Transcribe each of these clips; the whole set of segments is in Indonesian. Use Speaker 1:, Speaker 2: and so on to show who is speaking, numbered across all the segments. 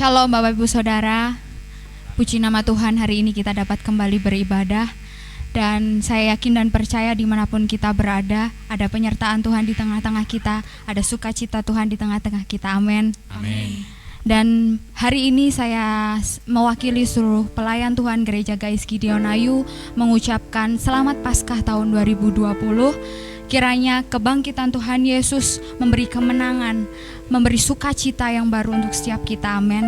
Speaker 1: Shalom Bapak Ibu Saudara. Puji nama Tuhan, hari ini kita dapat kembali beribadah. Dan saya yakin dan percaya dimanapun kita berada, ada penyertaan Tuhan di tengah-tengah kita, ada sukacita Tuhan di tengah-tengah kita. Amin.
Speaker 2: Amin.
Speaker 1: Dan hari ini saya mewakili seluruh pelayan Tuhan Gereja GAIS Gideon Ayu mengucapkan selamat Paskah tahun 2020. Kiranya kebangkitan Tuhan Yesus memberi kemenangan, memberi sukacita yang baru untuk setiap kita. Amin.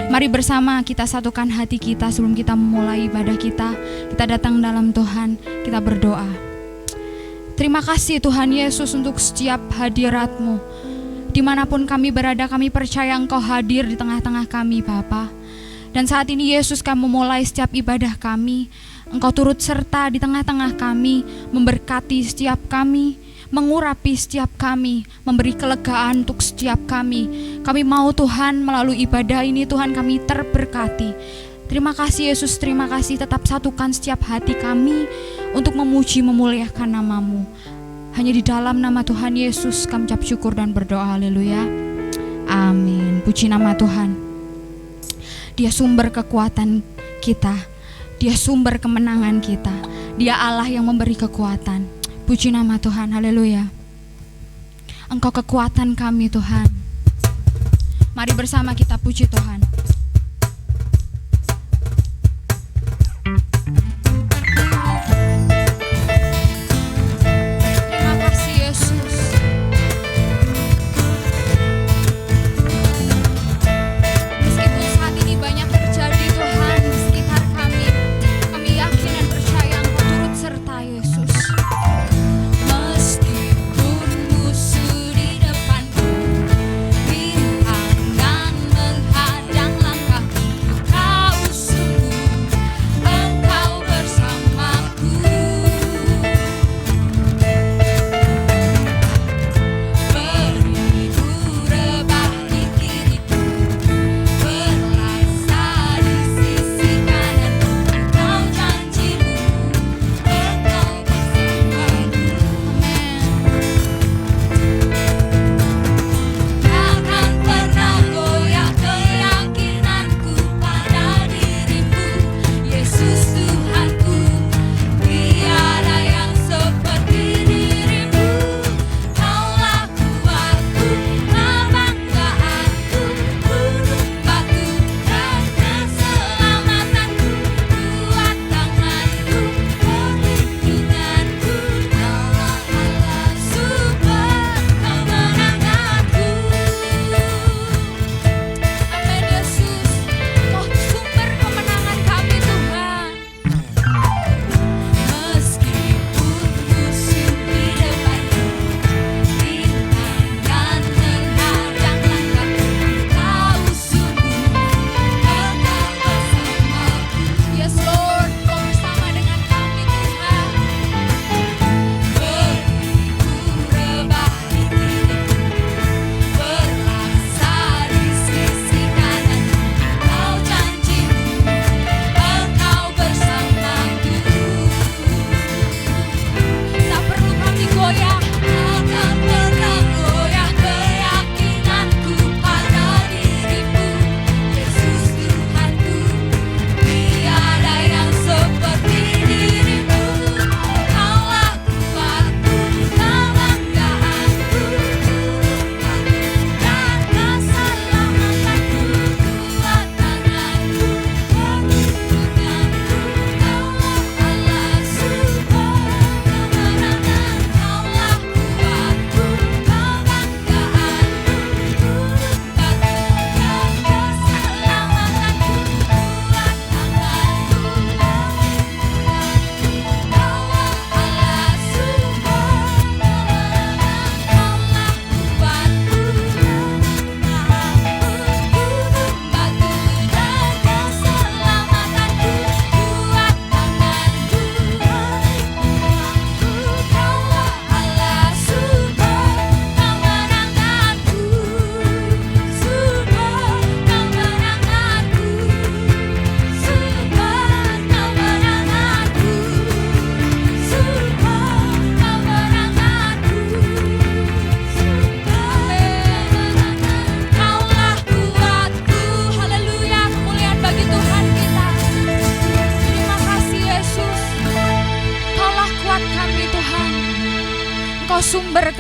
Speaker 1: Mari bersama kita satukan hati kita sebelum kita memulai ibadah kita. Kita datang dalam Tuhan, kita berdoa. Terima kasih Tuhan Yesus untuk setiap hadirat-Mu. Dimanapun kami berada, kami percaya Engkau hadir di tengah-tengah kami, Bapa. Dan saat ini Yesus, kami memulai setiap ibadah kami. Engkau turut serta di tengah-tengah kami, memberkati setiap kami, mengurapi setiap kami, memberi kelegaan untuk setiap kami. Kami mau Tuhan melalui ibadah ini Tuhan kami terberkati. Terima kasih Yesus, terima kasih, tetap satukan setiap hati kami untuk memuji memuliakan nama-Mu. Hanya di dalam nama Tuhan Yesus kami ucap syukur dan berdoa, haleluya. Amin. Puji nama Tuhan. Dia sumber kekuatan kita, Dia sumber kemenangan kita, Dia Allah yang memberi kekuatan. Puji nama Tuhan, haleluya. Engkau kekuatan kami Tuhan. Mari bersama kita puji Tuhan. Terima kasih Yesus. Meskipun saat ini banyak terjadi Tuhan di sekitar kami, kami yakin dan percaya Engkau turut serta Yesus. Meskipun musuh di depanku, rintangan menghadang langkahku,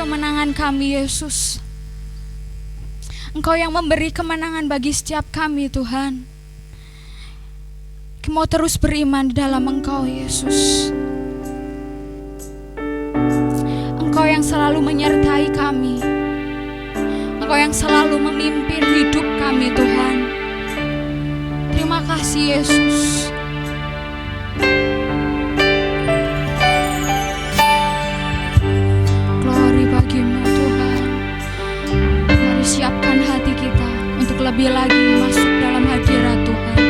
Speaker 1: kemenangan kami, Yesus. Engkau yang memberi kemenangan bagi setiap kami, Tuhan. Kami mau terus beriman di dalam Engkau, Yesus. Engkau yang selalu menyertai kami. Engkau yang selalu memimpin hidup kami, Tuhan. Terima kasih, Yesus. Glory bagimu, Tuhan. Mari siapkan hati kita untuk lebih lagi masuk dalam hadirat Tuhan.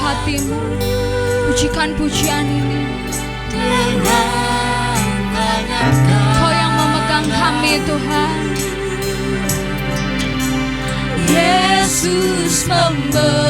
Speaker 1: hatimu. Pujikan pujian ini. Kau yang memegang kami, Tuhan. Yesus memberiku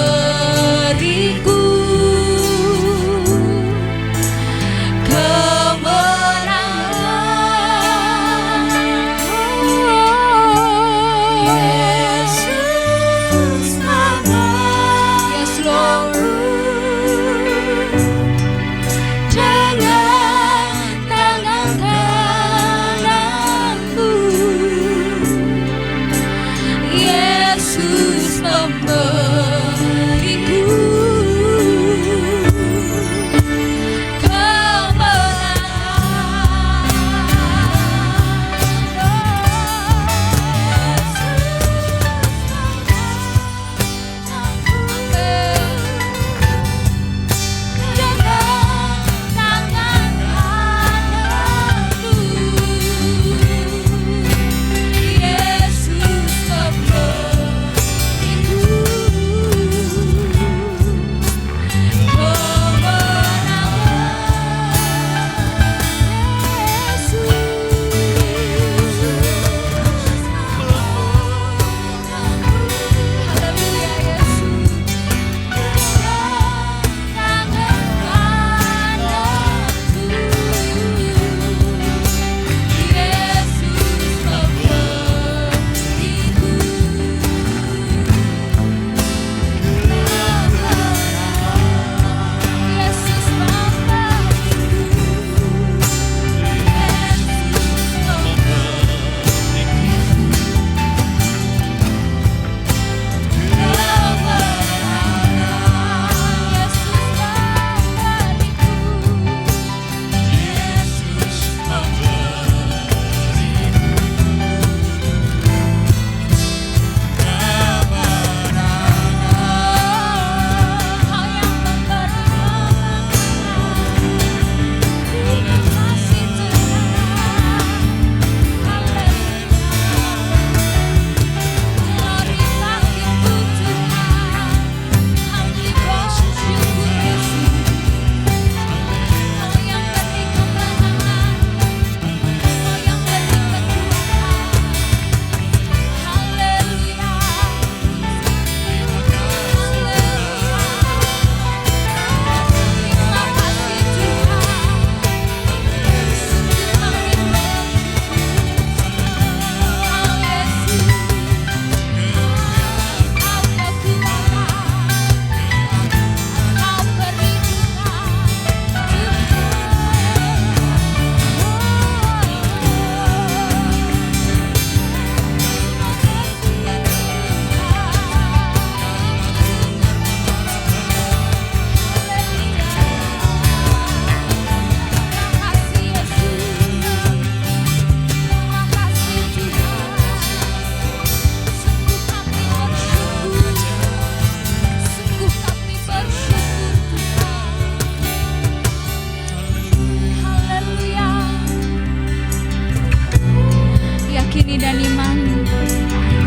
Speaker 1: yakini dan imani.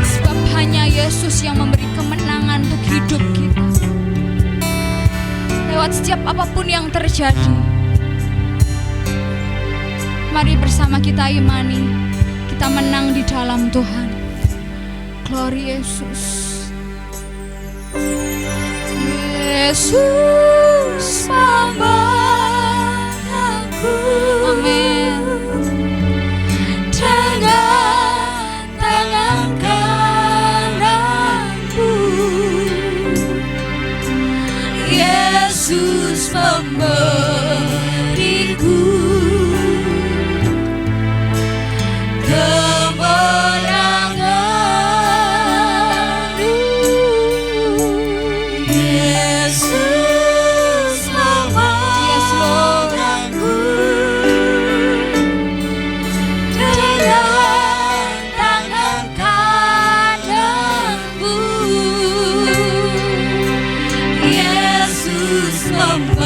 Speaker 1: Sebab hanya Yesus yang memberi kemenangan untuk hidup kita. Lewat setiap apapun yang terjadi, mari bersama kita imani, kita menang di dalam Tuhan. Glory Yesus. Yesus membantu. Amin. Dengan tangan kananku, Yesus memberiku kemenangan. Yesus membantu dengan tangan kananku. Yesus memberiku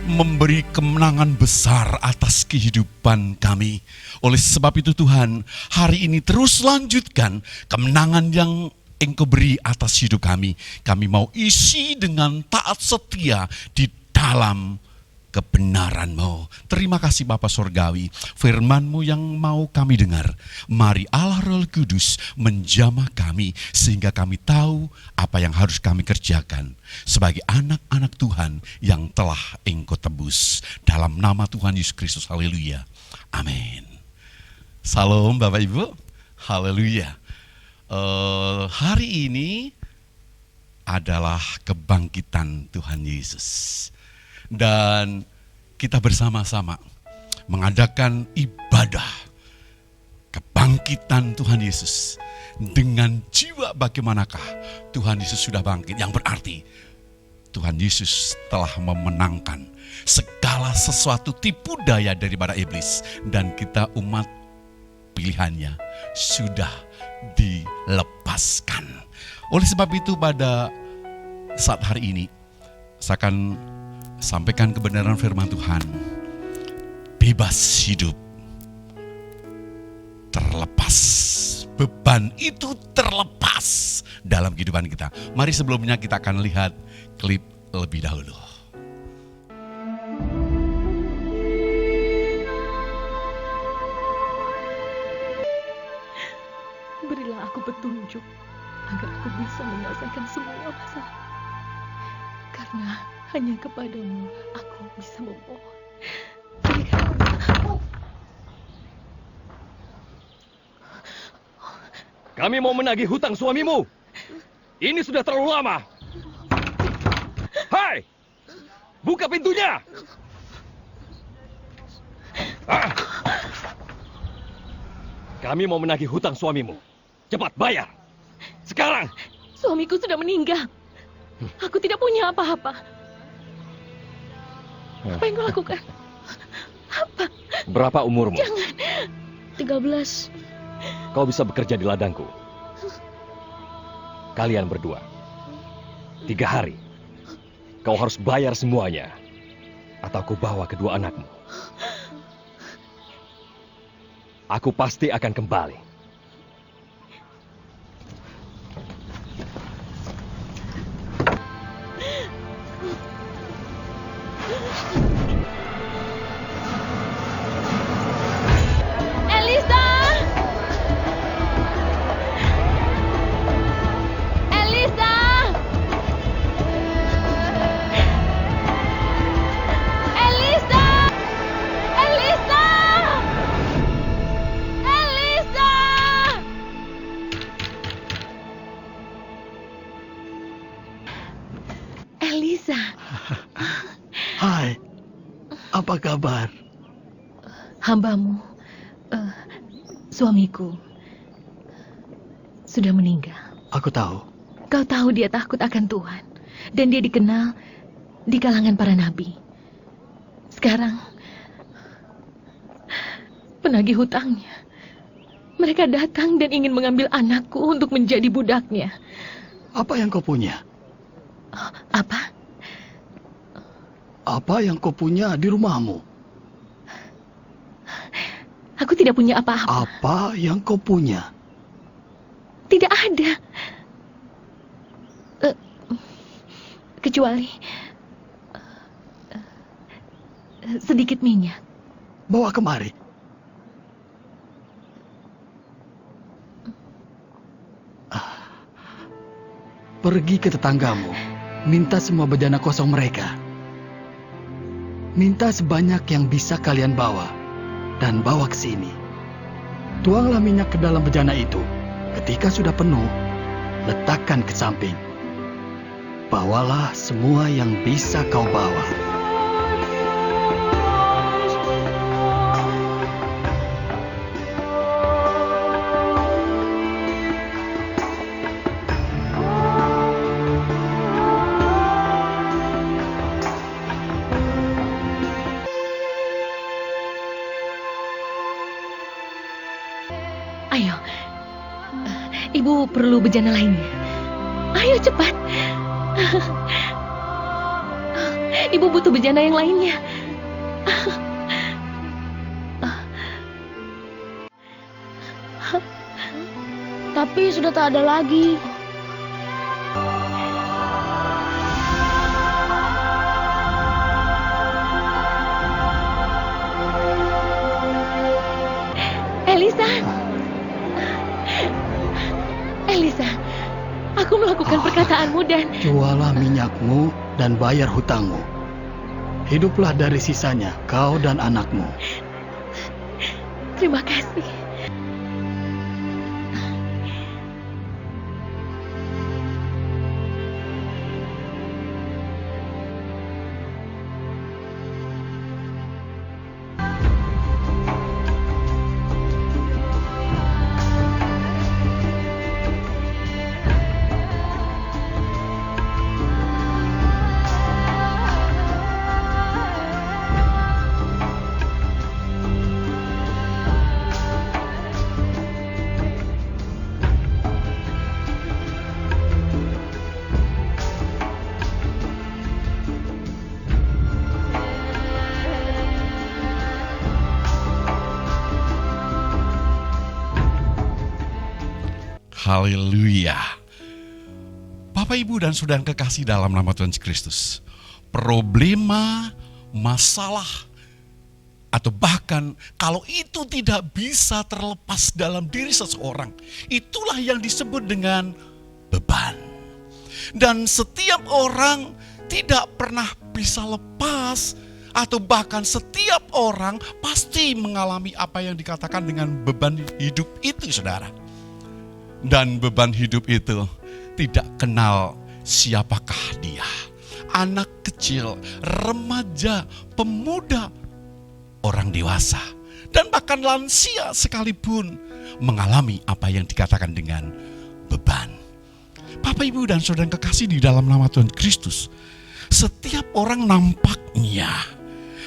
Speaker 2: memberi kemenangan besar atas kehidupan kami. Oleh sebab itu Tuhan, hari ini terus lanjutkan kemenangan yang Engkau beri atas hidup kami. Kami mau isi dengan taat setia di dalam kebenaran-Mu. Terima kasih Bapa Sorgawi, firman-Mu yang mau kami dengar. Mari Allah Roh Kudus menjamah kami sehingga kami tahu apa yang harus kami kerjakan sebagai anak-anak Tuhan yang telah Engkau tebus. Dalam nama Tuhan Yesus Kristus, haleluya. Amin. Salam Bapak Ibu, haleluya. Hari ini adalah kebangkitan Tuhan Yesus. Dan kita bersama-sama mengadakan ibadah kebangkitan Tuhan Yesus dengan jiwa bagaimanakah Tuhan Yesus sudah bangkit. Yang berarti Tuhan Yesus telah memenangkan segala sesuatu tipu daya daripada iblis. Dan kita umat pilihannya sudah dilepaskan. Oleh sebab itu pada saat hari ini saya akan sampaikan kebenaran firman Tuhan. Bebas hidup, terlepas. Beban itu terlepas dalam kehidupan kita. Mari sebelumnya kita akan lihat klip lebih dahulu.
Speaker 3: Berilah aku petunjuk agar aku bisa menyelesaikan semua masalah. Karena hanya kepadamu aku bisa memohon.
Speaker 4: Kami mau menagih hutang suamimu. Ini sudah terlalu lama. Hai, buka pintunya. Kami mau menagih hutang suamimu. Cepat bayar. Sekarang.
Speaker 3: Suamiku sudah meninggal. Aku tidak punya apa-apa. Apa yang kau lakukan? Apa?
Speaker 4: Berapa umurmu?
Speaker 3: Jangan. 13.
Speaker 4: Kau bisa bekerja di ladangku. Kalian berdua, 3 hari. Kau harus bayar semuanya. Atau aku bawa kedua anakmu. Aku pasti akan kembali.
Speaker 3: Elisa! Elisa! Elisa! Elisa! Elisa! Elisa,
Speaker 5: Hai, apa kabar?
Speaker 3: hambamu, suamiku, sudah meninggal.
Speaker 5: Aku tahu.
Speaker 3: Kau tahu dia takut akan Tuhan, dan dia dikenal di kalangan para nabi. Sekarang, penagih hutangnya, mereka datang dan ingin mengambil anakku untuk menjadi budaknya.
Speaker 5: Apa yang kau punya?
Speaker 3: Apa?
Speaker 5: Apa yang kau punya di rumahmu?
Speaker 3: Aku tidak punya apa-apa.
Speaker 5: Apa yang kau punya?
Speaker 3: Tidak ada. Kecuali sedikit minyak.
Speaker 5: Bawa kemari. Pergi ke tetanggamu. Minta semua bejana kosong mereka. Minta sebanyak yang bisa kalian bawa. Dan bawa ke sini. Tuanglah minyak ke dalam bejana itu. Ketika sudah penuh, letakkan ke samping. Bawalah semua yang bisa kau bawa.
Speaker 3: Ayo, ibu perlu bejana lainnya. Ayo cepat. Ibu butuh bejana yang lainnya. Tapi sudah tak ada lagi. Elisa. Elisa, aku melakukan perkataanmu dan...
Speaker 5: Jualah minyakmu dan bayar hutangmu. Hiduplah dari sisanya, kau dan anakmu.
Speaker 3: Terima kasih.
Speaker 2: Haleluya. Bapak, Ibu, dan saudara kekasih dalam nama Tuhan Yesus Kristus. Problema, masalah, atau bahkan kalau itu tidak bisa terlepas dalam diri seseorang, itulah yang disebut dengan beban. Dan setiap orang tidak pernah bisa lepas, atau bahkan setiap orang pasti mengalami apa yang dikatakan dengan beban hidup itu, saudara. Dan beban hidup itu tidak kenal siapakah dia. Anak kecil, remaja, pemuda, orang dewasa, dan bahkan lansia sekalipun mengalami apa yang dikatakan dengan beban. Bapak, Ibu, dan saudara kekasih di dalam nama Tuhan Kristus, setiap orang nampaknya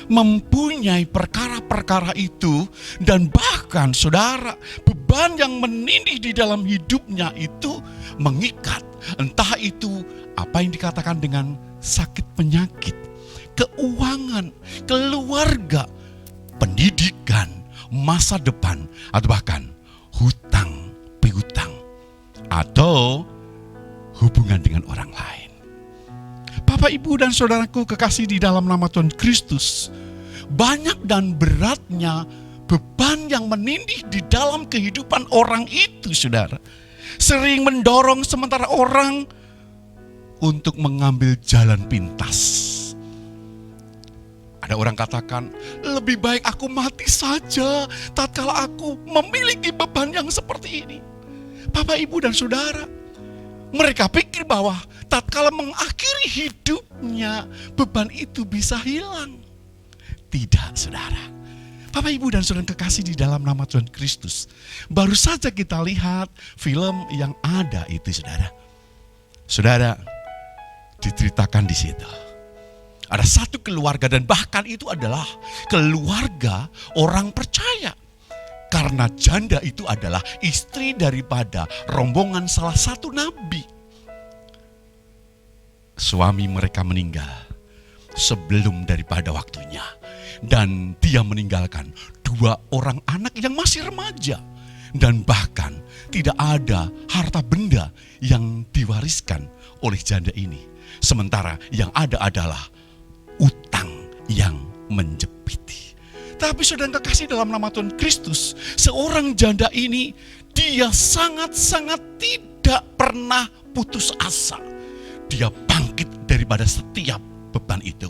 Speaker 2: mempunyai perkara-perkara itu, dan bahkan saudara, beban yang menindih di dalam hidupnya itu mengikat, Entah itu apa yang dikatakan dengan sakit penyakit, keuangan, keluarga, pendidikan, masa depan, atau bahkan hutang piutang, atau hubungan dengan orang lain. Bapak, Ibu, dan saudaraku kekasih di dalam nama Tuhan Kristus, banyak dan beratnya beban yang menindih di dalam kehidupan orang itu, saudara, sering mendorong sementara orang untuk mengambil jalan pintas. Ada orang katakan, lebih baik aku mati saja tatkala aku memiliki beban yang seperti ini. Bapak, Ibu, dan saudara, mereka pikir bahwa tatkala mengakhiri hidupnya, beban itu bisa hilang. Tidak, saudara. Bapak, Ibu, dan saudara kekasih di dalam nama Tuhan Kristus, baru saja kita lihat film yang ada itu, saudara. Saudara, diceritakan di situ. Ada satu keluarga, dan bahkan itu adalah keluarga orang percaya. Karena janda itu adalah istri daripada rombongan salah satu nabi. Suami mereka meninggal sebelum daripada waktunya. Dan dia meninggalkan 2 orang anak yang masih remaja. Dan bahkan tidak ada harta benda yang diwariskan oleh janda ini. Sementara yang ada adalah utang yang menjepiti. Tapi saudara kekasih dalam nama Tuhan Kristus, seorang janda ini, dia sangat-sangat tidak pernah putus asa. Dia bangkit daripada setiap beban itu.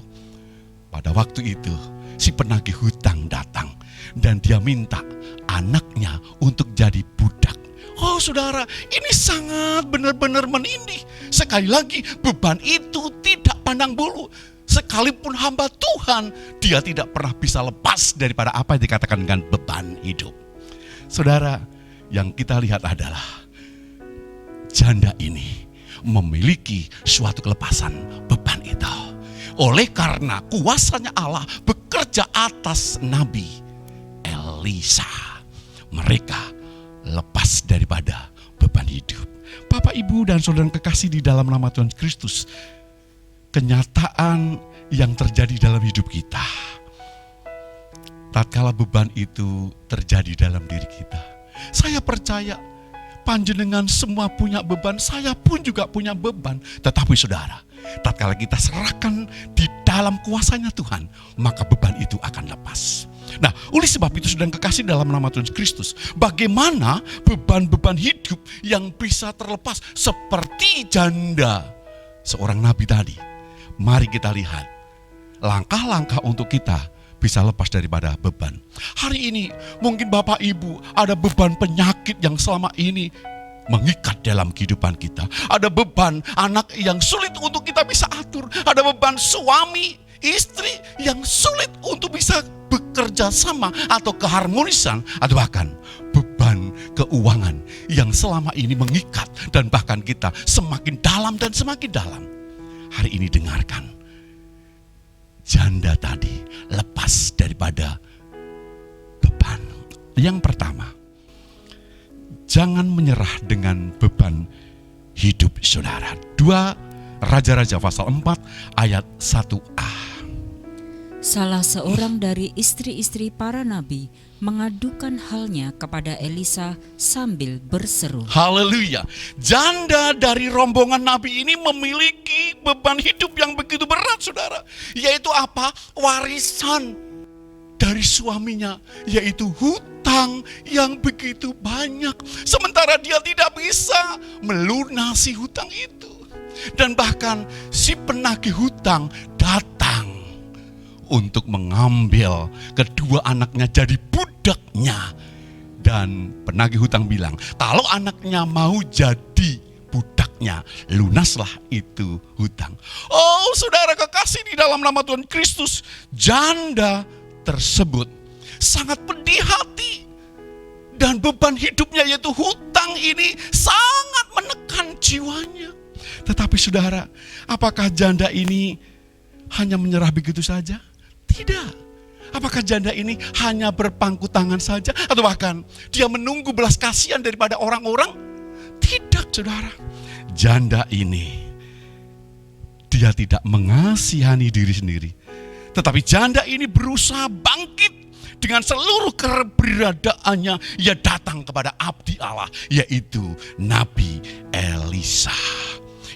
Speaker 2: Pada waktu itu, si penagih hutang datang dan dia minta anaknya untuk jadi budak. Oh saudara, ini sangat benar-benar menindih. Sekali lagi, beban itu tidak pandang bulu. Sekalipun hamba Tuhan, dia tidak pernah bisa lepas daripada apa yang dikatakan dengan beban hidup. Saudara, yang kita lihat adalah janda ini memiliki suatu kelepasan beban itu. Oleh karena kuasanya Allah bekerja atas Nabi Elisa, mereka lepas daripada beban hidup. Bapak, Ibu, dan saudara kekasih di dalam nama Tuhan Kristus, kenyataan yang terjadi dalam hidup kita, tatkala beban itu terjadi dalam diri kita, saya percaya panjenengan semua punya beban, saya pun juga punya beban. Tetapi saudara, tatkala kita serahkan di dalam kuasanya Tuhan, maka beban itu akan lepas. Nah, oleh sebab itu saudara kekasih dalam nama Tuhan Kristus, bagaimana beban-beban hidup yang bisa terlepas seperti janda seorang nabi tadi. Mari kita lihat langkah-langkah untuk kita bisa lepas daripada beban. Hari ini mungkin Bapak Ibu ada beban penyakit yang selama ini mengikat dalam kehidupan kita. Ada beban anak yang sulit untuk kita bisa atur. Ada beban suami, istri yang sulit untuk bisa bekerja sama atau keharmonisan. Atau bahkan beban keuangan yang selama ini mengikat dan bahkan kita semakin dalam dan semakin dalam. Hari ini dengarkan, janda tadi lepas daripada beban. Yang pertama, jangan menyerah dengan beban hidup saudara. 2 Raja-Raja pasal 4 ayat 1a.
Speaker 6: Salah seorang dari istri-istri para nabi mengadukan halnya kepada Elisa sambil berseru.
Speaker 2: Haleluya. Janda dari rombongan nabi ini memiliki beban hidup yang begitu berat, saudara. Yaitu apa? Warisan dari suaminya, yaitu hutang yang begitu banyak. Sementara dia tidak bisa melunasi hutang itu. Dan bahkan si penagih hutang datang untuk mengambil kedua anaknya jadi budaknya. Dan penagih hutang bilang, kalau anaknya mau jadi budaknya, lunaslah itu hutang. Oh saudara kekasih di dalam nama Tuhan Kristus, janda tersebut sangat pedih hati. Dan beban hidupnya yaitu hutang ini sangat menekan jiwanya. Tetapi saudara, apakah janda ini hanya menyerah begitu saja? Tidak. Apakah janda ini hanya berpangku tangan saja? Atau bahkan dia menunggu belas kasihan daripada orang-orang? Tidak, saudara. Janda ini, dia tidak mengasihani diri sendiri, tetapi janda ini berusaha bangkit dengan seluruh keberadaannya. Ia datang kepada abdi Allah, yaitu Nabi Elisa.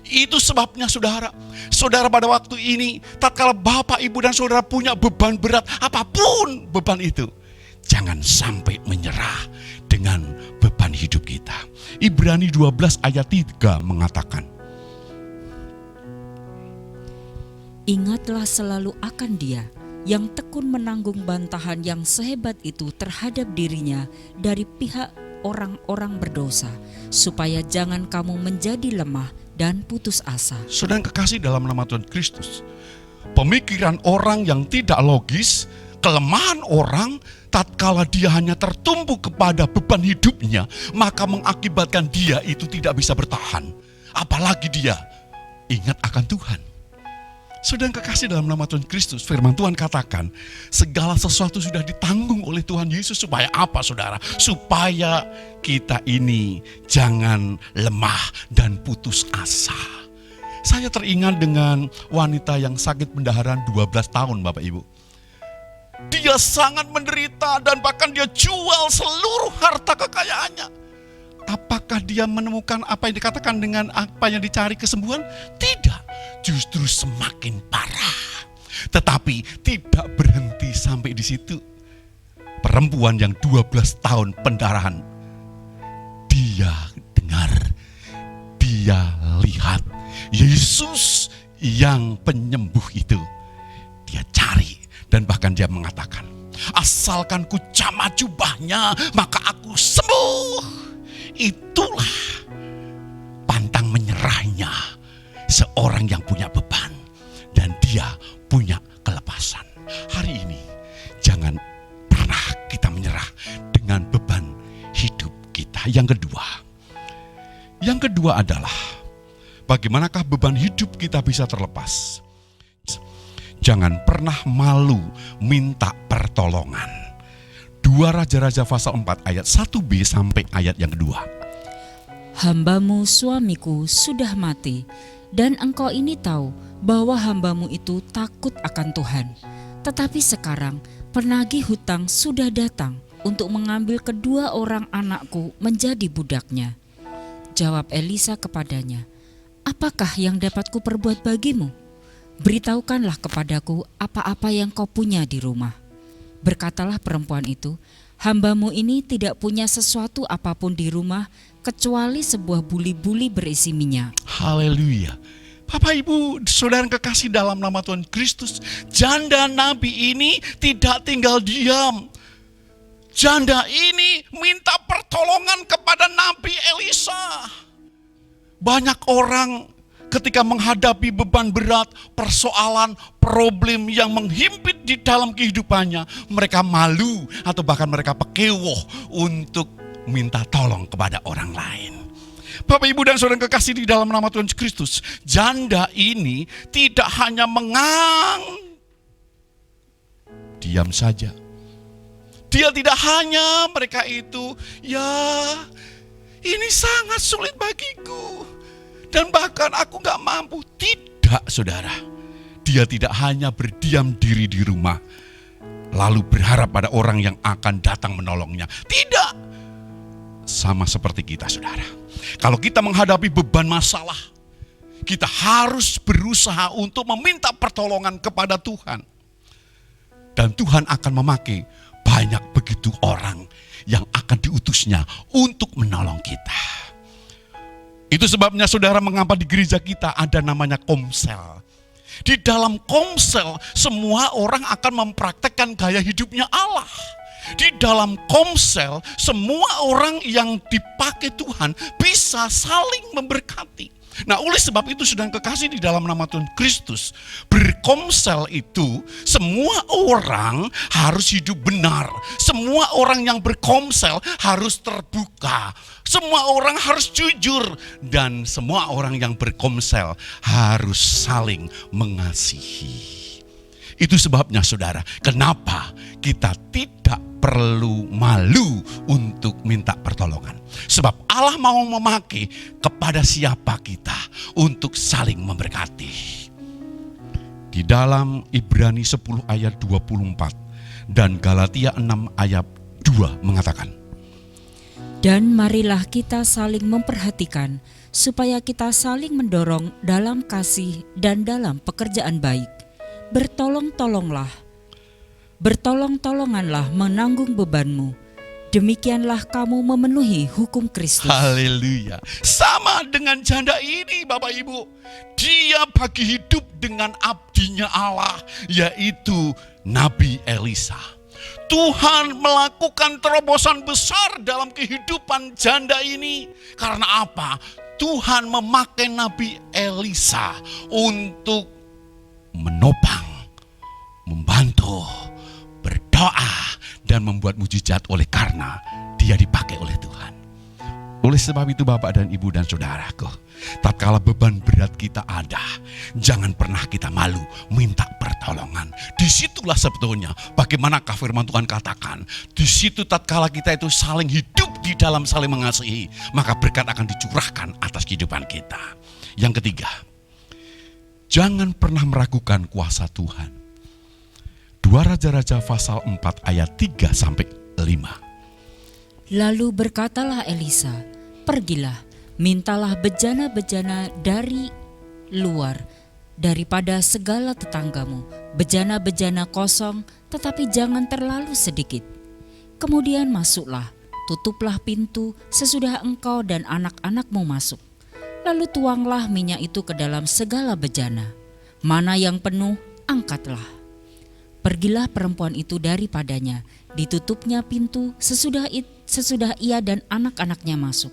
Speaker 2: Itu sebabnya saudara pada waktu ini, tatkala Bapak, Ibu, dan saudara punya beban berat, apapun beban itu, jangan sampai menyerah dengan beban hidup kita. Ibrani 12 ayat 3 mengatakan,
Speaker 6: Ingatlah selalu akan Dia yang tekun menanggung bantahan yang sehebat itu terhadap dirinya dari pihak orang-orang berdosa, supaya jangan kamu menjadi lemah dan putus asa.
Speaker 2: Saudara yang kekasih dalam nama Tuhan Kristus, pemikiran orang yang tidak logis, kelemahan orang, tatkala dia hanya tertumpu kepada beban hidupnya, maka mengakibatkan dia itu tidak bisa bertahan. Apalagi dia ingat akan Tuhan. Saudara yang kekasih dalam nama Tuhan Kristus, firman Tuhan katakan, segala sesuatu sudah ditanggung oleh Tuhan Yesus. Supaya apa saudara? Supaya kita ini jangan lemah dan putus asa. Saya teringat dengan wanita yang sakit pendarahan 12 tahun Bapak Ibu. Dia sangat menderita dan bahkan dia jual seluruh harta kekayaannya. Apakah dia menemukan apa yang dikatakan dengan apa yang dicari kesembuhan? Tidak, justru semakin parah. Tetapi tidak berhenti sampai di situ. Perempuan yang 12 tahun pendarahan, dia dengar, dia lihat Yesus yang penyembuh itu. Dia cari dan bahkan dia mengatakan, asalkan ku jamah jubahnya maka aku sembuh. Itulah pantang menyerahnya seorang yang punya beban dan dia punya kelepasan. Hari ini jangan pernah kita menyerah dengan beban hidup kita. Yang kedua adalah bagaimanakah beban hidup kita bisa terlepas? Jangan pernah malu minta pertolongan. 2 Raja-Raja pasal 4 ayat 1b sampai ayat yang kedua.
Speaker 6: Hambamu suamiku sudah mati, dan engkau ini tahu bahwa hambamu itu takut akan Tuhan. Tetapi sekarang penagih hutang sudah datang untuk mengambil kedua orang anakku menjadi budaknya. Jawab Elisa kepadanya, apakah yang dapat kuperbuat bagimu? Beritahukanlah kepadaku apa-apa yang kau punya di rumah. Berkatalah perempuan itu, hambamu ini tidak punya sesuatu apapun di rumah kecuali sebuah buli-buli berisi minyak.
Speaker 2: Haleluya. Bapak Ibu, saudara yang kekasih dalam nama Tuhan Kristus, janda nabi ini tidak tinggal diam. Janda ini minta pertolongan kepada Nabi Elisa. Banyak orang ketika menghadapi beban berat, persoalan, problem yang menghimpit di dalam kehidupannya, mereka malu atau bahkan mereka pekewoh untuk minta tolong kepada orang lain. Bapak, Ibu, dan saudara kekasih di dalam nama Tuhan Kristus, janda ini tidak hanya diam saja. Dia tidak hanya mereka itu, ya ini sangat sulit bagiku. Dan bahkan aku gak mampu. Tidak, saudara. Dia tidak hanya berdiam diri di rumah, lalu berharap pada orang yang akan datang menolongnya. Tidak. Sama seperti kita, saudara. Kalau kita menghadapi beban masalah, kita harus berusaha untuk meminta pertolongan kepada Tuhan. Dan Tuhan akan memakai banyak begitu orang yang akan diutusnya untuk menolong kita. Itu sebabnya saudara, mengapa di gereja kita ada namanya komsel. Di dalam komsel semua orang akan mempraktekkan gaya hidupnya Allah. Di dalam komsel semua orang yang dipakai Tuhan bisa saling memberkati. Nah, oleh sebab itu saudara kekasih di dalam nama Tuhan Kristus, berkomsel itu semua orang harus hidup benar. Semua orang yang berkomsel harus terbuka. Semua orang harus jujur. Dan semua orang yang berkomsel harus saling mengasihi. Itu sebabnya saudara, kenapa kita tidak perlu malu untuk minta pertolongan. Sebab Allah mau memakai kepada siapa kita untuk saling memberkati. Di dalam Ibrani 10 ayat 24 dan Galatia 6 ayat 2 mengatakan,
Speaker 6: Dan marilah kita saling memperhatikan, supaya kita saling mendorong dalam kasih dan dalam pekerjaan baik. Bertolong-tolonganlah menanggung bebanmu. Demikianlah kamu memenuhi hukum Kristus.
Speaker 2: haleluya. Sama dengan janda ini Bapak Ibu. Dia bagi hidup dengan abdinya Allah, yaitu Nabi Elisa. Tuhan melakukan terobosan besar dalam kehidupan janda ini. Karena apa? Tuhan memakai Nabi Elisa untuk menopang, membantu, berdoa, dan membuat mujizat oleh karena dia dipakai oleh Tuhan. Oleh sebab itu Bapak dan Ibu dan Saudaraku, tatkala beban berat kita ada, jangan pernah kita malu minta pertolongan. Disitulah sebetulnya bagaimanakah firman Tuhan katakan, di situ tatkala kita itu saling hidup di dalam saling mengasihi, maka berkat akan dicurahkan atas kehidupan kita. Yang ketiga, jangan pernah meragukan kuasa Tuhan. 2 Raja-Raja pasal 4 ayat 3-5.
Speaker 6: Lalu berkatalah Elisa, pergilah, mintalah bejana-bejana dari luar, daripada segala tetanggamu, bejana-bejana kosong, tetapi jangan terlalu sedikit. Kemudian masuklah, tutuplah pintu sesudah engkau dan anak-anakmu masuk. Lalu tuanglah minyak itu ke dalam segala bejana. Mana yang penuh, angkatlah. Pergilah perempuan itu daripadanya, ditutupnya pintu sesudah ia dan anak-anaknya masuk.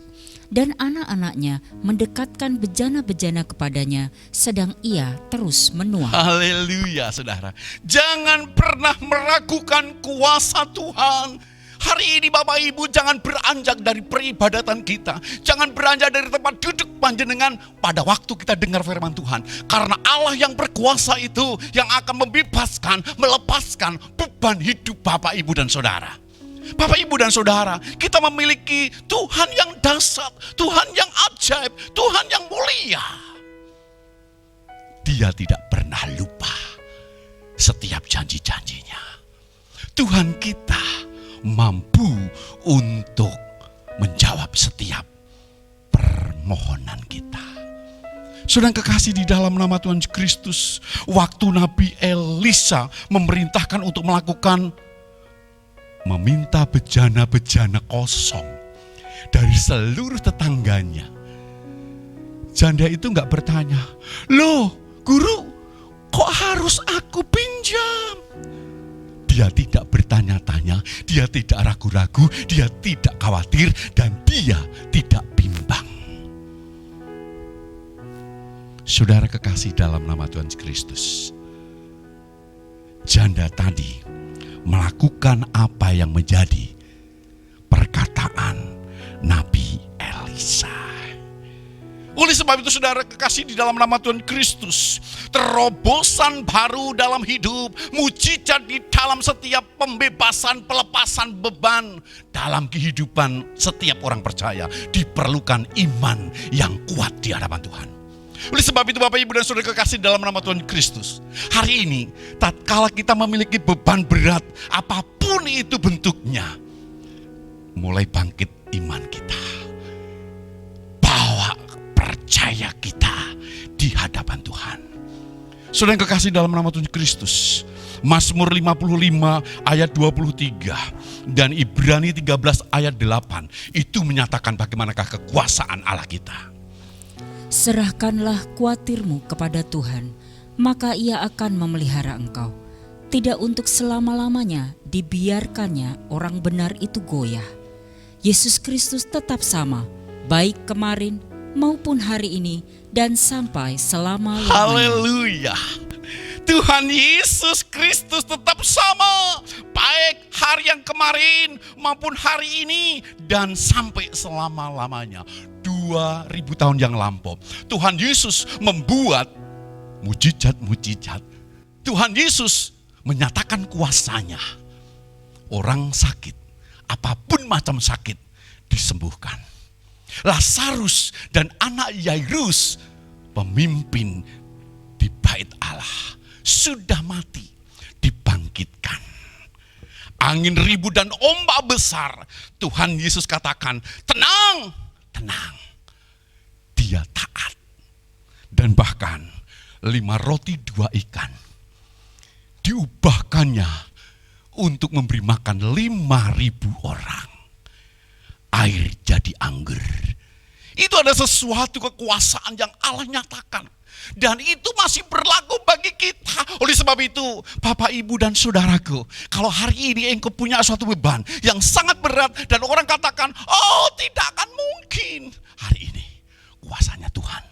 Speaker 6: Dan anak-anaknya mendekatkan bejana-bejana kepadanya, sedang ia terus menuang.
Speaker 2: Haleluya saudara. Jangan pernah meragukan kuasa Tuhan. Hari ini Bapak Ibu jangan beranjak dari peribadatan kita. Jangan beranjak dari tempat duduk panjenengan pada waktu kita dengar firman Tuhan. Karena Allah yang berkuasa itu yang akan membebaskan, melepaskan beban hidup Bapak Ibu dan Saudara. Bapak Ibu dan Saudara, kita memiliki Tuhan yang dahsyat, Tuhan yang ajaib, Tuhan yang mulia. Dia tidak pernah lupa setiap janji-janjinya. Tuhan kita mampu untuk menjawab setiap permohonan kita. Saudara kekasih di dalam nama Tuhan Kristus, waktu Nabi Elisa memerintahkan untuk meminta bejana-bejana kosong dari seluruh tetangganya. Janda itu enggak bertanya, "Loh, guru, kok harus aku pinjam?" Dia tidak bertanya-tanya, dia tidak ragu-ragu, dia tidak khawatir, dan dia tidak bimbang. Saudara kekasih dalam nama Tuhan Kristus, janda tadi melakukan apa yang menjadi perkataan Nabi Elisa. Oleh sebab itu saudara kekasih di dalam nama Tuhan Kristus, terobosan baru dalam hidup, mujizat di dalam setiap pembebasan, pelepasan beban dalam kehidupan setiap orang percaya, diperlukan iman yang kuat di hadapan Tuhan. Oleh sebab itu Bapak Ibu dan Saudara kekasih dalam nama Tuhan Kristus, hari ini tatkala kita memiliki beban berat apapun itu bentuknya, mulai bangkit iman kita, bawa percaya kita di hadapan Tuhan. Saudara yang kekasih dalam nama Tuhan Kristus, Mazmur 55 ayat 23 dan Ibrani 13 ayat 8 itu menyatakan bagaimanakah kekuasaan Allah kita.
Speaker 6: Serahkanlah kuatirmu kepada Tuhan, maka Ia akan memelihara engkau. Tidak untuk selama-lamanya dibiarkannya orang benar itu goyah. Yesus Kristus tetap sama, baik kemarin maupun hari ini dan sampai selama-lamanya.
Speaker 2: Haleluya. Tuhan Yesus Kristus tetap sama, baik hari yang kemarin maupun hari ini dan sampai selama-lamanya. 2000 tahun yang lampau, Tuhan Yesus membuat mujizat-mujizat. Tuhan Yesus menyatakan kuasanya. orang sakit, apapun macam sakit, disembuhkan. Lazarus dan anak Yairus, pemimpin di bait Allah, sudah mati, dibangkitkan. Angin ribut dan ombak besar, Tuhan Yesus katakan, tenang, tenang. Dia taat. Dan bahkan 5 roti 2 ikan diubahkannya untuk memberi makan 5.000 orang. Air jadi anggur. Itu ada sesuatu kekuasaan yang Allah nyatakan. Dan itu masih berlaku bagi kita. Oleh sebab itu, Bapak, Ibu, dan Saudaraku, kalau hari ini engkau punya suatu beban yang sangat berat dan orang katakan, oh tidak akan mungkin. Hari ini, kuasanya Tuhan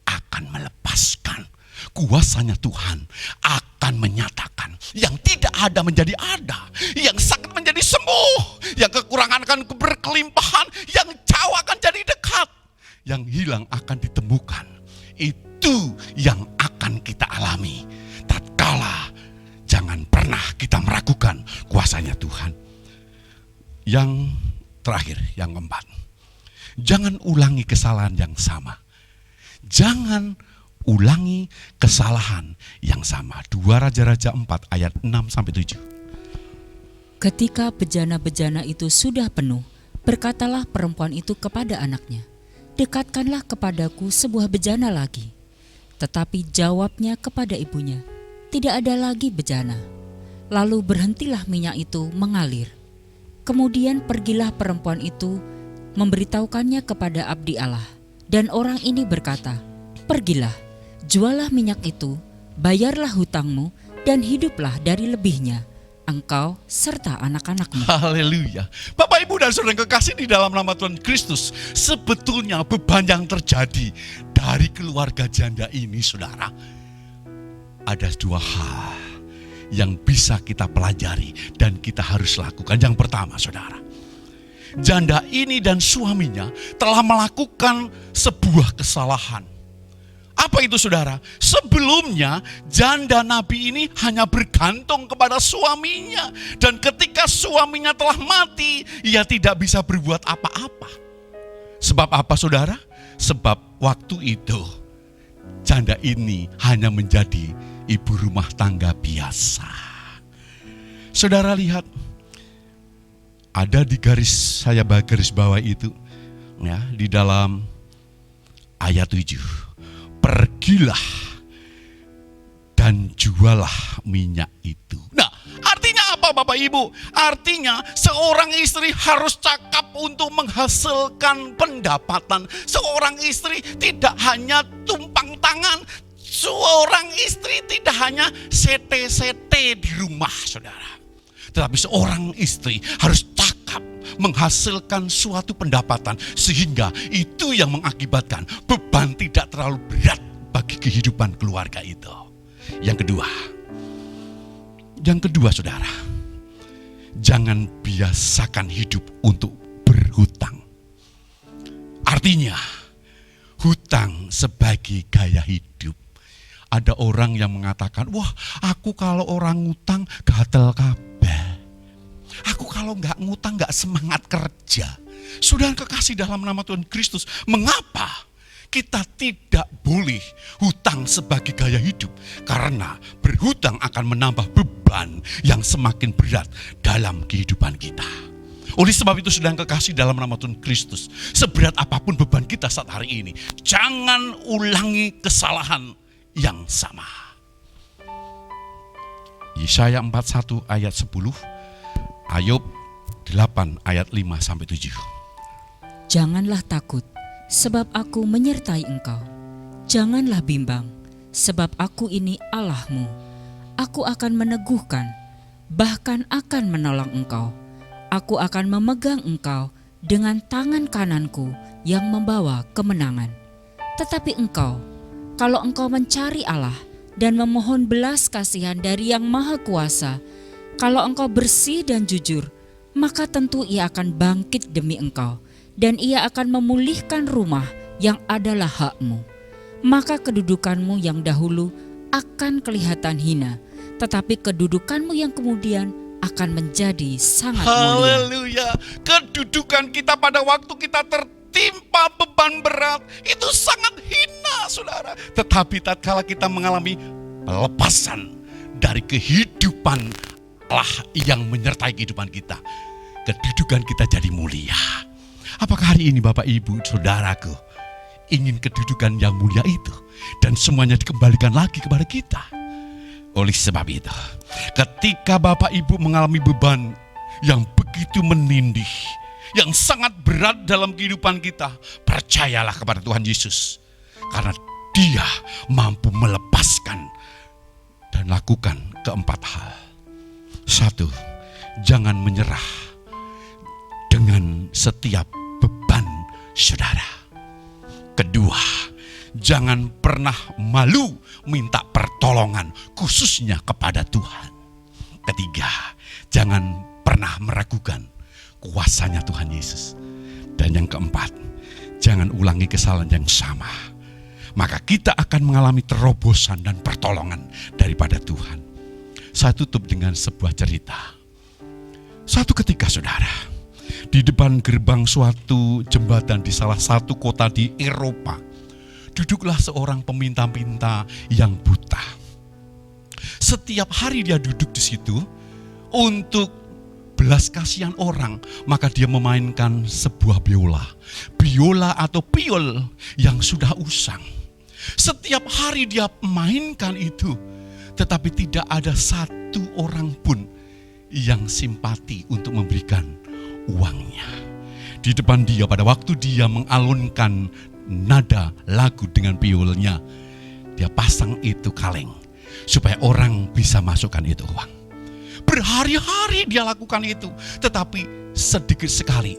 Speaker 2: akan melepaskan. Kuasanya Tuhan akan menyatakan yang tidak ada menjadi ada, yang sakit menjadi sembuh, yang kekurangan akan berkelimpahan, yang jauh akan jadi dekat, yang hilang akan ditemukan. Itu yang akan kita alami tatkala jangan pernah kita meragukan kuasanya Tuhan. Yang terakhir, yang keempat, jangan ulangi kesalahan yang sama. Jangan ulangi kesalahan yang sama. 2 Raja-Raja 4 ayat 6-7.
Speaker 6: Ketika bejana-bejana itu sudah penuh, berkatalah perempuan itu kepada anaknya, dekatkanlah kepadaku sebuah bejana lagi. Tetapi jawabnya kepada ibunya, tidak ada lagi bejana. Lalu berhentilah minyak itu mengalir. Kemudian pergilah perempuan itu memberitahukannya kepada abdi Allah. Dan orang ini berkata, pergilah, jualah minyak itu, bayarlah hutangmu, dan hiduplah dari lebihnya, engkau serta anak-anakmu.
Speaker 2: Haleluya. Bapak, Ibu, dan Saudara yang kekasih di dalam nama Tuhan Kristus, sebetulnya beban yang terjadi dari keluarga janda ini, saudara, ada 2 hal yang bisa kita pelajari dan kita harus lakukan. Yang pertama, saudara, janda ini dan suaminya telah melakukan sebuah kesalahan. Apa itu, saudara? Sebelumnya janda nabi ini hanya bergantung kepada suaminya. Dan ketika suaminya telah mati, ia tidak bisa berbuat apa-apa. Sebab apa, saudara? Sebab waktu itu janda ini hanya menjadi ibu rumah tangga biasa. Saudara lihat, ada di garis bawah itu, ya, di dalam ayat 7. Pergilah dan jualah minyak itu. Nah, artinya apa, Bapak Ibu? Artinya seorang istri harus cakap untuk menghasilkan pendapatan. Seorang istri tidak hanya tumpang tangan. Seorang istri tidak hanya sete-sete di rumah, saudara. Tetapi seorang istri harus cakap menghasilkan suatu pendapatan, sehingga itu yang mengakibatkan beban tidak terlalu berat bagi kehidupan keluarga itu. Yang kedua, saudara, jangan biasakan hidup untuk berhutang. Artinya, hutang sebagai gaya hidup. Ada orang yang mengatakan, wah, aku kalau orang ngutang gatel kabeh. Aku kalau nggak ngutang nggak semangat kerja. Saudara kekasih dalam nama Tuhan Kristus, mengapa kita tidak boleh hutang sebagai gaya hidup? Karena berhutang akan menambah beban yang semakin berat dalam kehidupan kita. Oleh sebab itu, saudara kekasih dalam nama Tuhan Kristus, seberat apapun beban kita saat hari ini, jangan ulangi kesalahan yang sama. Yesaya 41 ayat 10, Ayub 8 ayat 5-7.
Speaker 6: Janganlah takut, sebab aku menyertai engkau. Janganlah bimbang, sebab aku ini Allahmu. Aku akan meneguhkan, bahkan akan menolong engkau. Aku akan memegang engkau dengan tangan kananku yang membawa kemenangan. Tetapi engkau, kalau engkau mencari Allah dan memohon belas kasihan dari Yang Maha Kuasa, kalau engkau bersih dan jujur, maka tentu Ia akan bangkit demi engkau, dan Ia akan memulihkan rumah yang adalah hakmu. Maka kedudukanmu yang dahulu akan kelihatan hina, tetapi kedudukanmu yang kemudian akan menjadi sangat mulia.
Speaker 2: Haleluya. Kedudukan kita pada waktu kita tertimpa beban berat itu sangat hina, saudara. Tetapi tatkala kita mengalami pelepasan dari kehidupan Allah yang menyertai kehidupan kita, kedudukan kita jadi mulia. Apakah hari ini Bapak Ibu Saudaraku ingin kedudukan yang mulia itu dan semuanya dikembalikan lagi kepada kita? Oleh sebab itu, ketika Bapak Ibu mengalami beban yang begitu menindih, yang sangat berat dalam kehidupan kita, percayalah kepada Tuhan Yesus. Karena Dia mampu melepaskan dan lakukan keempat hal. 1, jangan menyerah dengan setiap beban saudara. 2, jangan pernah malu minta pertolongan khususnya kepada Tuhan. 3, jangan pernah meragukan kuasanya Tuhan Yesus. Dan yang 4, jangan ulangi kesalahan yang sama. Maka kita akan mengalami terobosan dan pertolongan daripada Tuhan. Saya tutup dengan sebuah cerita. Suatu ketika saudara, di depan gerbang suatu jembatan di salah satu kota di Eropa, duduklah seorang peminta-minta yang buta. Setiap hari dia duduk di situ untuk belas kasihan orang, maka dia memainkan sebuah biola atau piol yang sudah usang. Setiap hari dia mainkan itu, tetapi tidak ada satu orang pun yang simpati untuk memberikan uangnya. Di depan dia pada waktu dia mengalunkan nada lagu dengan piolnya, dia pasang itu kaleng supaya orang bisa masukkan itu uang. Berhari-hari dia lakukan itu, tetapi sedikit sekali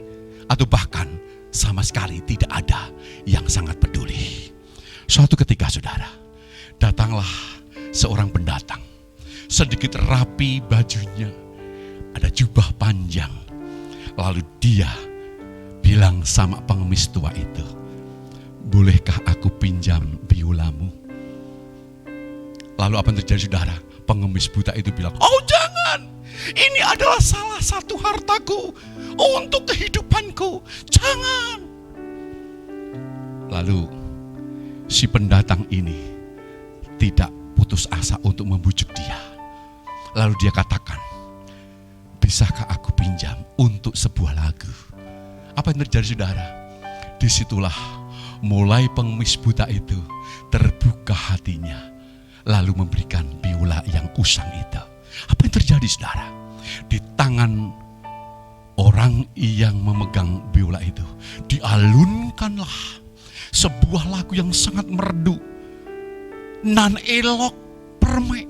Speaker 2: atau bahkan sama sekali tidak ada yang sangat peduli. Suatu ketika saudara, datanglah seorang pendatang, sedikit rapi bajunya, ada jubah panjang. Lalu dia bilang sama pengemis tua itu, bolehkah aku pinjam biolamu? Lalu apa yang terjadi saudara? Pengemis buta itu bilang, oh jangan, ini adalah salah satu hartaku untuk kehidupanku, jangan. Lalu si pendatang ini tidak putus asa untuk membujuk dia. Lalu dia katakan, bisakah aku pinjam untuk sebuah lagu? Apa yang terjadi saudara? Disitulah mulai pengemis buta itu terbuka hatinya, lalu memberikan biola yang usang itu. Apa yang terjadi saudara? Di tangan orang yang memegang biola itu dialunkanlah sebuah lagu yang sangat merdu, nan elok perme,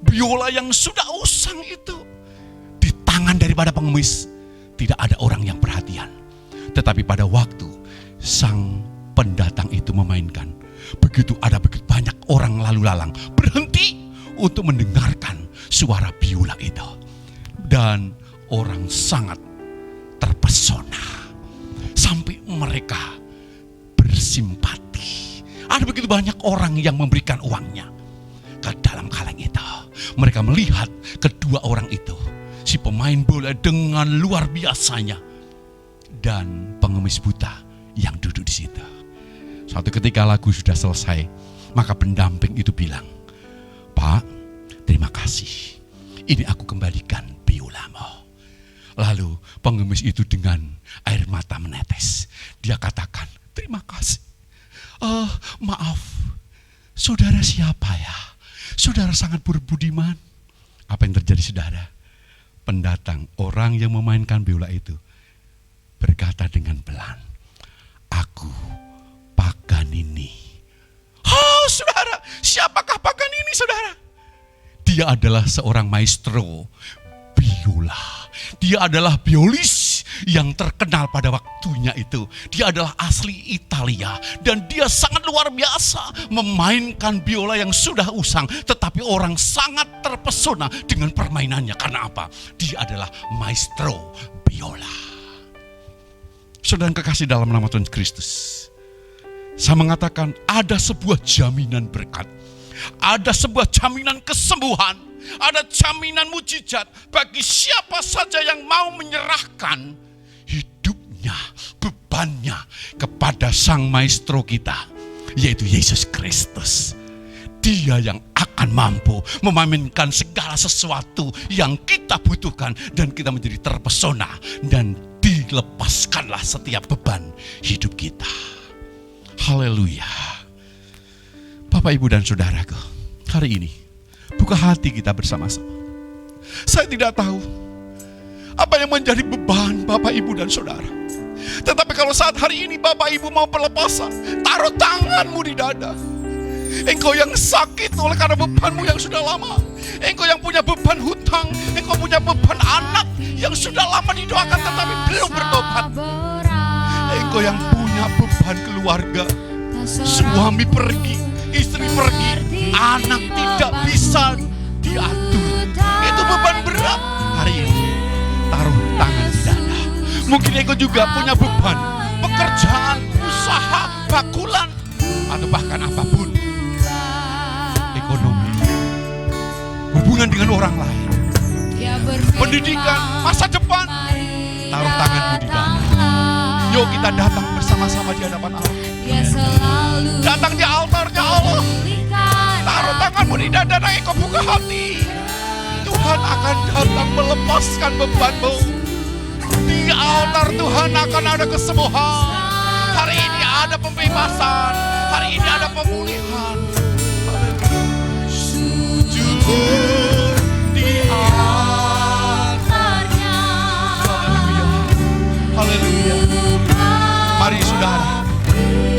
Speaker 2: biola yang sudah usang itu. Di tangan daripada pengemis tidak ada orang yang perhatian. Tetapi pada waktu sang pendatang itu memainkan, begitu banyak orang lalu lalang berhenti untuk mendengarkan suara biola itu. Dan orang sangat terpesona sampai mereka bersimpati. Ada begitu banyak orang yang memberikan uangnya ke dalam kaleng itu. Mereka melihat kedua orang itu, si pemain bola dengan luar biasanya dan pengemis buta yang duduk di situ. Suatu ketika lagu sudah selesai, maka pendamping itu bilang, Pak, terima kasih, ini aku kembalikan biolamu. Lalu pengemis itu dengan air mata menetes, dia katakan, terima kasih. Maaf, saudara siapa ya? Saudara sangat berbudiman. Apa yang terjadi saudara? Pendatang, orang yang memainkan biola itu berkata dengan pelan, aku Paganini. Oh saudara, siapakah Paganini saudara? Dia adalah seorang maestro biola. Dia adalah biolis yang terkenal pada waktunya itu. Dia adalah asli Italia dan dia sangat luar biasa memainkan biola yang sudah usang, tetapi orang sangat terpesona dengan permainannya. Karena apa? Dia adalah maestro biola. Saudara kekasih dalam nama Tuhan Kristus, saya mengatakan ada sebuah jaminan berkat, ada sebuah jaminan kesembuhan Ada jaminan mujizat bagi siapa saja yang mau menyerahkan hidupnya, bebannya kepada Sang Maestro kita, yaitu Yesus Kristus. Dia yang akan mampu memainkan segala sesuatu yang kita butuhkan, dan kita menjadi terpesona, dan dilepaskanlah setiap beban hidup kita. Haleluya. Bapak, Ibu, dan Saudaraku, hari ini buka hati kita bersama-sama. Saya tidak tahu apa yang menjadi beban Bapak, Ibu, dan Saudara. Tetapi kalau saat hari ini Bapak, Ibu mau pelepasan, taruh tanganmu di dada. Engkau yang sakit oleh karena bebanmu yang sudah lama. Engkau yang punya beban hutang. Engkau punya beban anak yang sudah lama didoakan tetapi belum bertobat. Engkau yang punya beban keluarga. Suami pergi, istri pergi, anak tidak bisa diatur. Itu beban berat. Hari ini taruh tangan di dada. Mungkin engkau juga punya beban pekerjaan, usaha, bakulan, atau bahkan apapun. Ekonomi, hubungan dengan orang lain, pendidikan, masa depan. Taruh tanganmu di dada. Yuk kita datang bersama-sama di hadapan Allah. Datang di altarnya Allah. Taruh tanganmu di dada dan engkau buka hati. Tuhan akan datang melepaskan bebanmu. Di altar Tuhan akan ada kesembuhan. Hari ini ada pembebasan. Hari ini ada pemulihan. Sujud di altarnya. Haleluya. Haleluya. Mari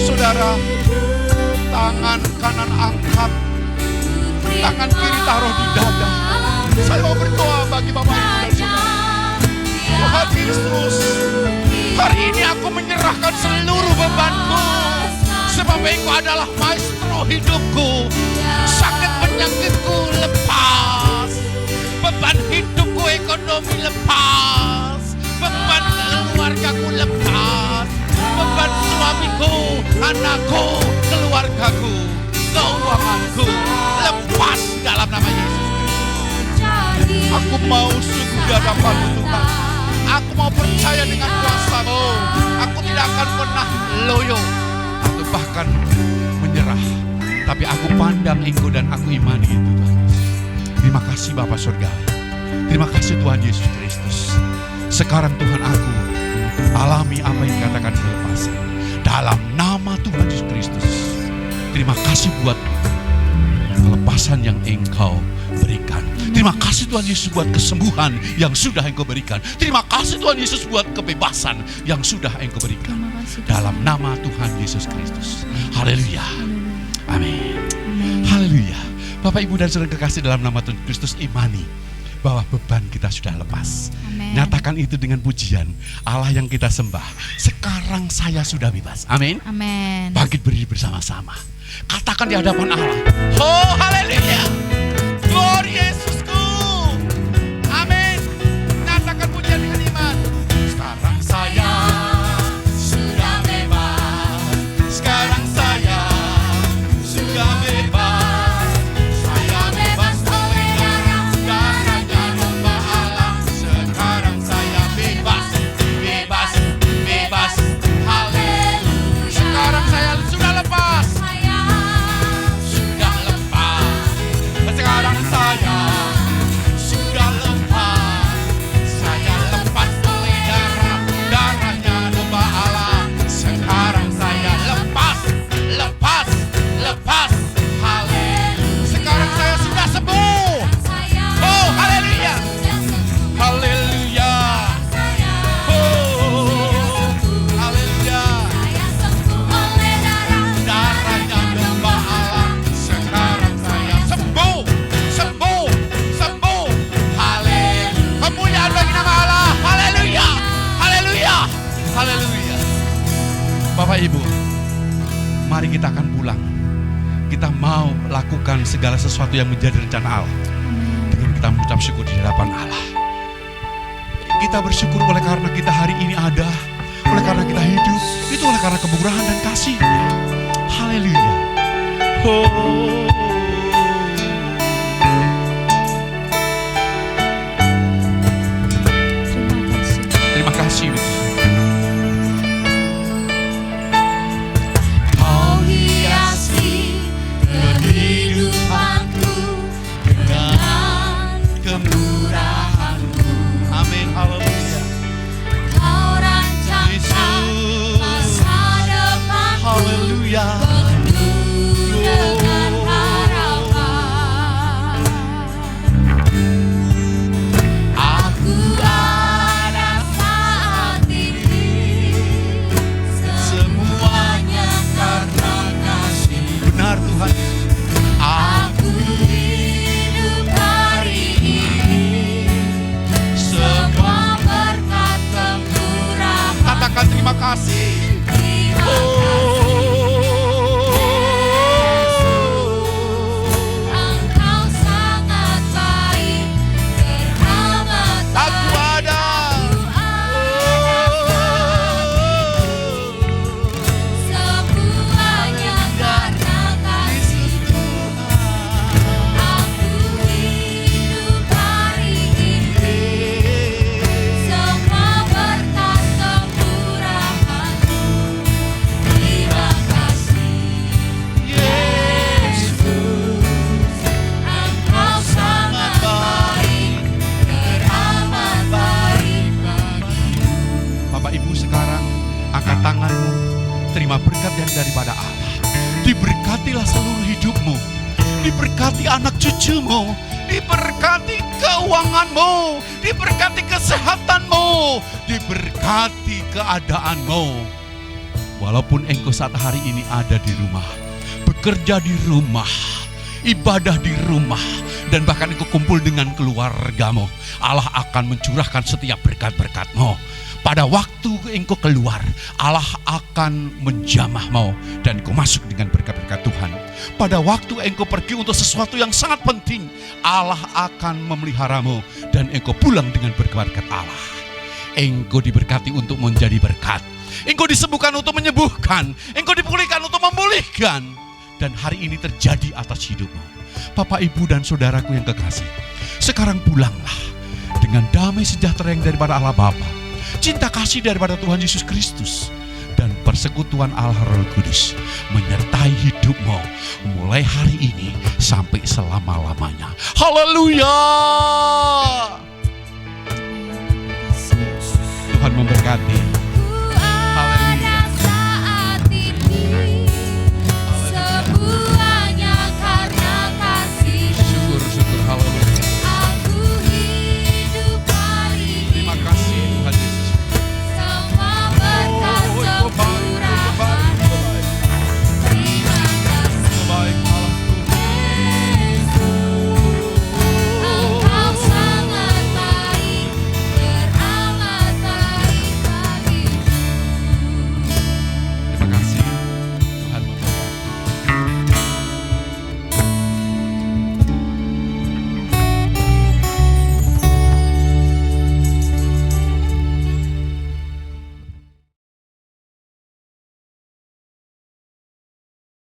Speaker 2: saudara, tangan kanan angkat, tangan kiri taruh di dada. Saya mau berdoa bagi Bapak, Ibu, dan Saudara. Tuhan Yesus, hari ini aku menyerahkan seluruh bebanku, sebab Engkau adalah maestro hidupku. Sakit penyakitku lepas, beban hidupku, ekonomi lepas, beban keluargaku lepas, beban suamiku, anakku, keluargaku, keuanganku lepas dalam nama Yesus Kristus. Aku mau sungguh di hadapan-Mu Tuhan. Aku mau percaya dengan kuasa-Mu. Aku tidak akan pernah loyo atau bahkan menyerah. Tapi aku pandang Engkau dan aku imani itu, Tuhan. Terima kasih Bapa Surgawi. Terima kasih Tuhan Yesus Kristus. Sekarang Tuhan, aku alami apa yang dikatakan kelepasan dalam nama Tuhan Yesus Kristus. Terima kasih buat kelepasan yang Engkau berikan. Terima kasih Tuhan Yesus buat kesembuhan yang sudah Engkau berikan. Terima kasih Tuhan Yesus buat kebebasan yang sudah Engkau berikan. Dalam nama Tuhan Yesus Kristus. Haleluya. Amin. Haleluya. Bapak, Ibu, dan Saudara kekasih dalam nama Tuhan Kristus, imani bahwa beban kita sudah lepas.
Speaker 1: Amen.
Speaker 2: Nyatakan itu dengan pujian. Allah yang kita sembah, sekarang saya sudah bebas. Amin.
Speaker 1: Amin.
Speaker 2: Bangkit berdiri bersama-sama. Katakan di hadapan Allah. Oh, haleluya. Glory Yesusku. Amin. Nyatakan pujian dengan iman. Sekarang saya sudah bebas. Sekarang saya sudah bebas. Saya bebas oleh darahnya domba Allah. Sekarang saya bebas. Bebas, bebas. Haleluya. Sekarang saya sudah lepas. Sudah lepas. Sekarang saya sudah lepas. Saya lepas oleh darahnya domba Allah. Sekarang saya lepas, lepas, lepas. Haleluya. Sekarang saya sudah sembuh. Oh, haleluya. Haleluya. Oh, haleluya. Darahnya domba Allah. Sekarang saya sembuh, sembuh, sembuh. Haleluya. Kemuliaan bagi nama Allah. Haleluya. Haleluya. Haleluya. Bapak, Ibu, mari kita akan pulang. Kita mau lakukan segala sesuatu yang menjadi rencana Allah dengan kita mengucap syukur di hadapan Allah. Kita bersyukur oleh karena kita hari ini ada, oleh karena kita hidup, itu oleh karena kemurahan dan kasih-Nya. Haleluya. Oh. diberkati anak cucumu, diberkati keuanganmu, diberkati kesehatanmu, diberkati keadaanmu. Walaupun engkau saat hari ini ada di rumah, bekerja di rumah, ibadah di rumah, dan bahkan engkau kumpul dengan keluargamu, Allah akan mencurahkan setiap berkat-berkat-mu. Pada waktu engkau keluar, Allah akan menjamahmu dan engkau masuk dengan berkat-berkat Tuhan. Pada waktu engkau pergi untuk sesuatu yang sangat penting, Allah akan memeliharamu dan engkau pulang dengan berkat-berkat Allah. Engkau diberkati untuk menjadi berkat. Engkau disembuhkan untuk menyembuhkan. Engkau dipulihkan untuk memulihkan. Dan hari ini terjadi atas hidupmu. Bapak, Ibu, dan saudaraku yang kekasih, sekarang pulanglah dengan damai sejahtera yang daripada Allah Bapa, cinta kasih daripada Tuhan Yesus Kristus, dan persekutuan Allah Roh Kudus menyertai hidupmu mulai hari ini sampai selama-lamanya. Haleluya! Tuhan memberkati.